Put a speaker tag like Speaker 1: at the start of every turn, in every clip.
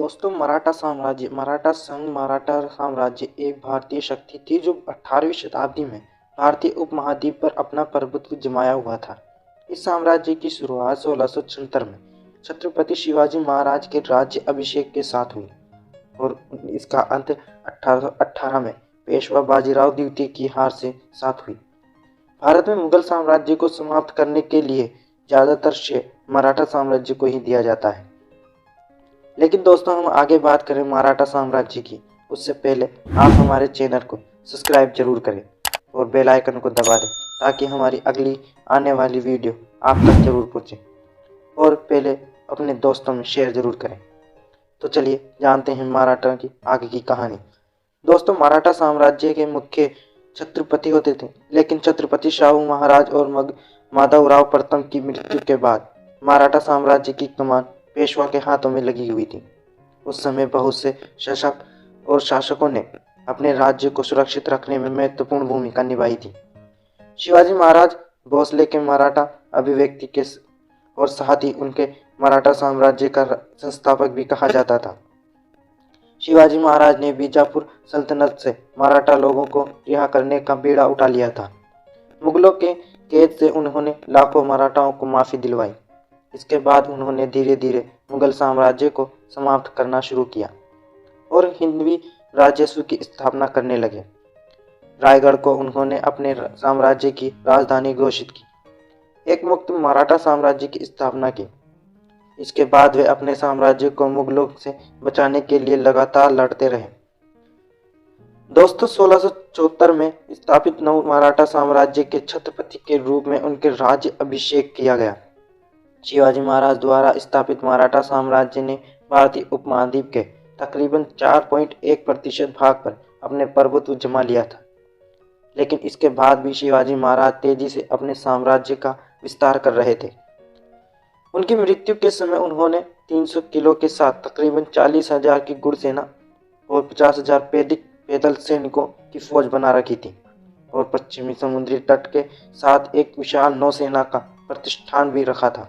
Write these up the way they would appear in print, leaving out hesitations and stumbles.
Speaker 1: दोस्तों, मराठा संघ मराठा साम्राज्य एक भारतीय शक्ति थी जो 18वीं शताब्दी में भारतीय उपमहाद्वीप पर अपना प्रभुत्व जमाया हुआ था। इस साम्राज्य की शुरुआत 1676 में छत्रपति शिवाजी महाराज के राज्य अभिषेक के साथ हुई और इसका अंत 1818 में पेशवा बाजीराव द्वितीय की हार से साथ हुई। भारत में मुगल साम्राज्य को समाप्त करने के लिए ज्यादातर श्रेय मराठा साम्राज्य को ही दिया जाता है। लेकिन दोस्तों, हम आगे बात करें मराठा साम्राज्य की, उससे पहले आप हमारे चैनल को सब्सक्राइब जरूर करें और बेल आइकन को दबा दें ताकि हमारी अगली आने वाली वीडियो आप तक जरूर पहुंचे। और पहले अपने दोस्तों में शेयर जरूर करें। तो चलिए जानते हैं मराठा की आगे की कहानी। दोस्तों, मराठा साम्राज्य के मुख्य छत्रपति होते थे, लेकिन छत्रपति शाहू महाराज और माधवराव प्रथम की मृत्यु के बाद मराठा साम्राज्य की कमान पेशवा के हाथों में लगी हुई थी। उस समय बहुत से शासकों ने अपने राज्य को सुरक्षित रखने में महत्वपूर्ण भूमिका निभाई थी। शिवाजी महाराज भोसले के मराठा अभिव्यक्ति के और साथ ही उनके मराठा साम्राज्य का संस्थापक भी कहा जाता था। शिवाजी महाराज ने बीजापुर सल्तनत से मराठा लोगों को रिहा करने का बीड़ा उठा लिया था। मुगलों के कैद से उन्होंने लाखों मराठाओं को माफी दिलवाई। इसके बाद उन्होंने धीरे धीरे मुगल साम्राज्य को समाप्त करना शुरू किया और हिंदवी राजस्व की स्थापना करने लगे। रायगढ़ को उन्होंने अपने साम्राज्य की राजधानी घोषित की, एक मुक्त मराठा साम्राज्य की स्थापना की। इसके बाद वे अपने साम्राज्य को मुगलों से बचाने के लिए लगातार लड़ते रहे। दोस्तों, 1674 में स्थापित नव मराठा साम्राज्य के छत्रपति के रूप में उनके राज्य अभिषेक किया गया। शिवाजी महाराज द्वारा स्थापित मराठा साम्राज्य ने भारतीय उपमहाद्वीप के तकरीबन 4.1% भाग पर अपने प्रभुत्व जमा लिया था। लेकिन इसके बाद भी शिवाजी महाराज तेजी से अपने साम्राज्य का विस्तार कर रहे थे। उनकी मृत्यु के समय उन्होंने 300 किलो के साथ तकरीबन 40,000 की घुड़ सेना और 50,000 पैदल सैनिकों की फौज बना रखी थी और पश्चिमी समुद्री तट के साथ एक विशाल नौसेना का प्रतिष्ठान भी रखा था।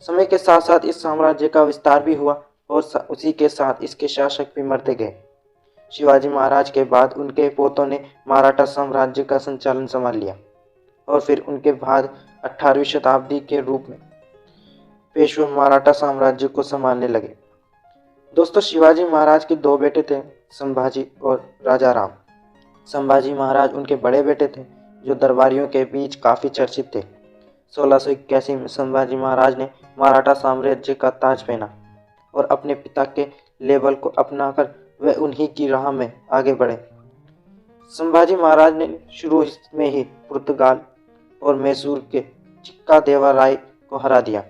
Speaker 1: समय के साथ साथ इस साम्राज्य का विस्तार भी हुआ और उसी के साथ इसके शासक भी मरते गए। शिवाजी महाराज के बाद उनके पोतों ने मराठा साम्राज्य का संचालन संभाल लिया और फिर उनके बाद 18वीं शताब्दी के रूप में पेशवा मराठा साम्राज्य को संभालने लगे। दोस्तों, शिवाजी महाराज के दो बेटे थे, संभाजी और राजा राम। संभाजी महाराज उनके बड़े बेटे थे जो दरबारियों के बीच काफी चर्चित थे। 1681 में संभाजी महाराज ने मराठा साम्राज्य का ताज पहना और अपने पिता के लेबल को अपनाकर वे उन्हीं की राह में आगे बढ़े। संभाजी महाराज ने शुरू में ही पुर्तगाल और मैसूर के चिक्का देवा राय को हरा दिया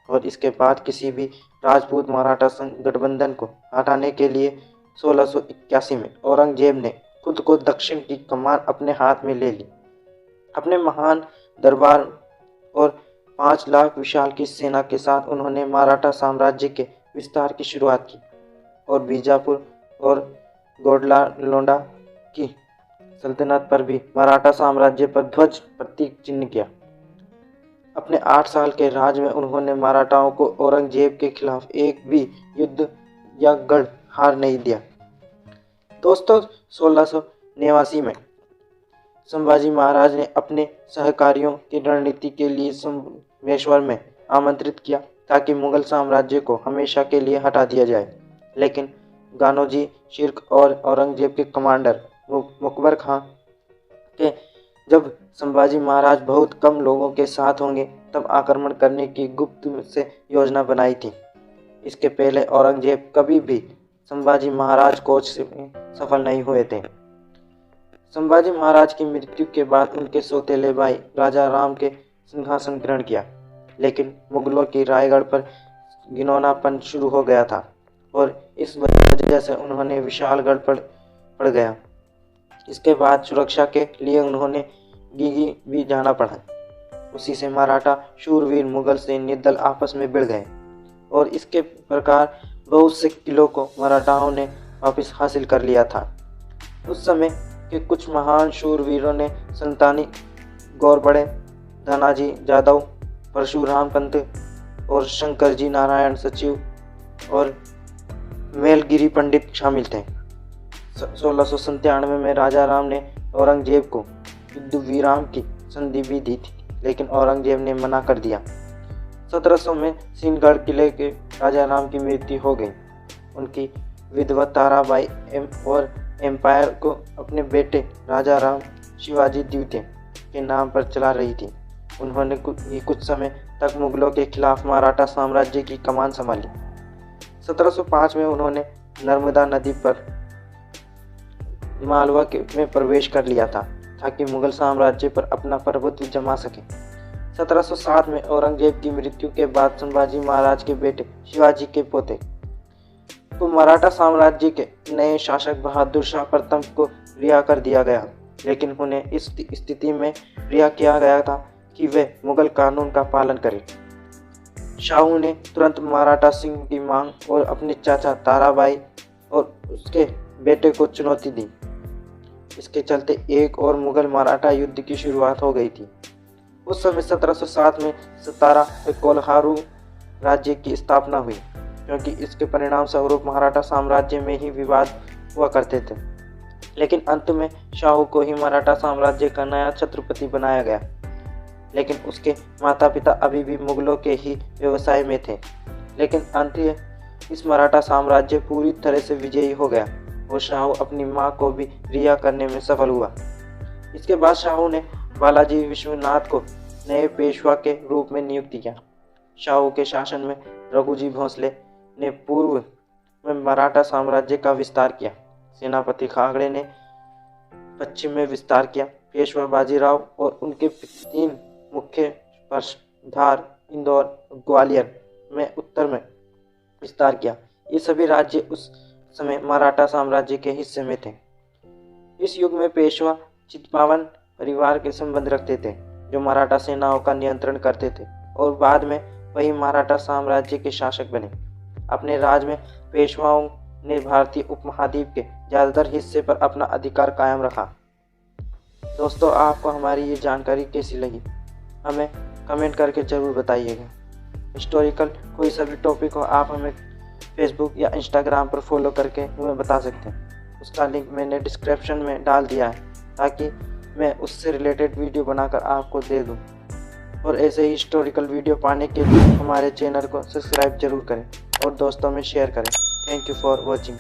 Speaker 1: और इसके बाद किसी भी राजपूत मराठा गठबंधन को हटाने के लिए 1681 में औरंगजेब ने खुद को दक्षिण की कमान अपने हाथ में ले ली। अपने महान दरबार और 5 लाख विशाल की सेना के साथ उन्होंने मराठा साम्राज्य के विस्तार की शुरुआत की और बीजापुर और गोडलालोंडा की सल्तनत पर भी मराठा साम्राज्य पर ध्वज प्रतीक चिन्ह किया। अपने 8 साल के राज में उन्होंने मराठाओं को औरंगजेब के खिलाफ एक भी युद्ध या गढ़ हार नहीं दिया। दोस्तों, 1689 में संभाजी महाराज ने अपने सहकारियों की रणनीति के लिए सोमेश्वर में आमंत्रित किया ताकि मुगल साम्राज्य को हमेशा के लिए हटा दिया जाए। लेकिन गानोजी शिर्क और औरंगजेब के कमांडर मुकबर खां के जब संभाजी महाराज बहुत कम लोगों के साथ होंगे तब आक्रमण करने की गुप्त से योजना बनाई थी। इसके पहले औरंगजेब कभी भी संभाजी महाराज कोच से सफल नहीं हुए थे। संभाजी महाराज की मृत्यु के बाद उनके सौतेले भाई राजा राम के सिंहासन ग्रहण किया, लेकिन मुगलों की रायगढ़ पर घिनौनापन शुरू हो गया था और इस वजह से उन्होंने विशालगढ़ पर पड़ गया। इसके बाद सुरक्षा के लिए उन्होंने गीगी भी जाना पड़ा। उसी से मराठा शूरवीर मुगल सैन्य दल आपस में भिड़ गए और इसके प्रकार बहुत से किलों को मराठाओं ने वापस हासिल कर लिया था। उस समय के कुछ महान शूरवीरों ने संतानी गौरबड़े, धनाजी जादव, परशुराम पंत और शंकर जी नारायण सचिव और मेलगिरी पंडित शामिल थे। 1697 में राजा राम ने औरंगजेब को युद्ध विराम की संधि भी दी थी, लेकिन औरंगजेब ने मना कर दिया। 1700 में सिंहगढ़ किले के राजा राम की मृत्यु हो गई। उनकी विधवा ताराबाई और एम्पायर को अपने बेटे राजा राम शिवाजी द्वितीय के नाम पर चला रही थी। उन्होंने कुछ समय तक मुगलों के खिलाफ मराठा साम्राज्य की कमान संभाली। 1705 में उन्होंने नर्मदा नदी पर मालवा में प्रवेश कर लिया था ताकि मुगल साम्राज्य पर अपना प्रभुत्व जमा सके। 1707 में औरंगजेब की मृत्यु के बाद संभाजी महाराज के बेटे शिवाजी के पोते को मराठा साम्राज्य के नए शासक बहादुर शाह प्रथम को रिहा कर दिया गया, लेकिन उन्हें इस स्थिति में रिहा किया गया था कि वे मुगल कानून का पालन करें। शाहू ने तुरंत मराठा सिंह की मांग और अपने चाचा ताराबाई और उसके बेटे को चुनौती दी। इसके चलते एक और मुगल मराठा युद्ध की शुरुआत हो गई थी। उस समय 1707 में सतारा कोल्हारू राज्य की स्थापना हुई, क्योंकि इसके परिणाम स्वरूप मराठा साम्राज्य में ही विवाद हुआ करते थे। लेकिन अंत में शाहू को ही मराठा साम्राज्य का नया छत्रपति बनाया गया, लेकिन उसके माता पिता अभी भी मुगलों के ही व्यवसाय में थे। लेकिन अंत इस मराठा साम्राज्य पूरी तरह से विजयी हो गया और शाहू अपनी मां को भी रिहा करने में सफल हुआ। इसके बाद शाहू ने बालाजी विश्वनाथ को नए पेशवा के रूप में नियुक्त किया। शाहू के शासन में रघुजी भोसले ने पूर्व में मराठा साम्राज्य का विस्तार किया। सेनापति खागड़े ने पश्चिम में विस्तार किया। पेशवा बाजीराव और उनके 3 मुख्य पर्श धार, इंदौर, ग्वालियर में उत्तर में विस्तार किया। ये सभी राज्य उस समय मराठा साम्राज्य के हिस्से में थे। इस युग में पेशवा चित्पावन परिवार के संबंध रखते थे, जो मराठा सेनाओं का नियंत्रण करते थे और बाद में वही मराठा साम्राज्य के शासक बने। अपने राज में पेशवाओं ने भारतीय उपमहाद्वीप के ज़्यादातर हिस्से पर अपना अधिकार कायम रखा। दोस्तों, आपको हमारी ये जानकारी कैसी लगी हमें कमेंट करके ज़रूर बताइएगा। हिस्टोरिकल कोई सा भी टॉपिक हो आप हमें फेसबुक या इंस्टाग्राम पर फॉलो करके हमें बता सकते हैं। उसका लिंक मैंने डिस्क्रिप्शन में डाल दिया है, ताकि मैं उससे रिलेटेड वीडियो बनाकर आपको दे दूं। और ऐसे ही हिस्टोरिकल वीडियो पाने के लिए हमारे चैनल को सब्सक्राइब जरूर करें और दोस्तों में शेयर करें। Thank you for watching.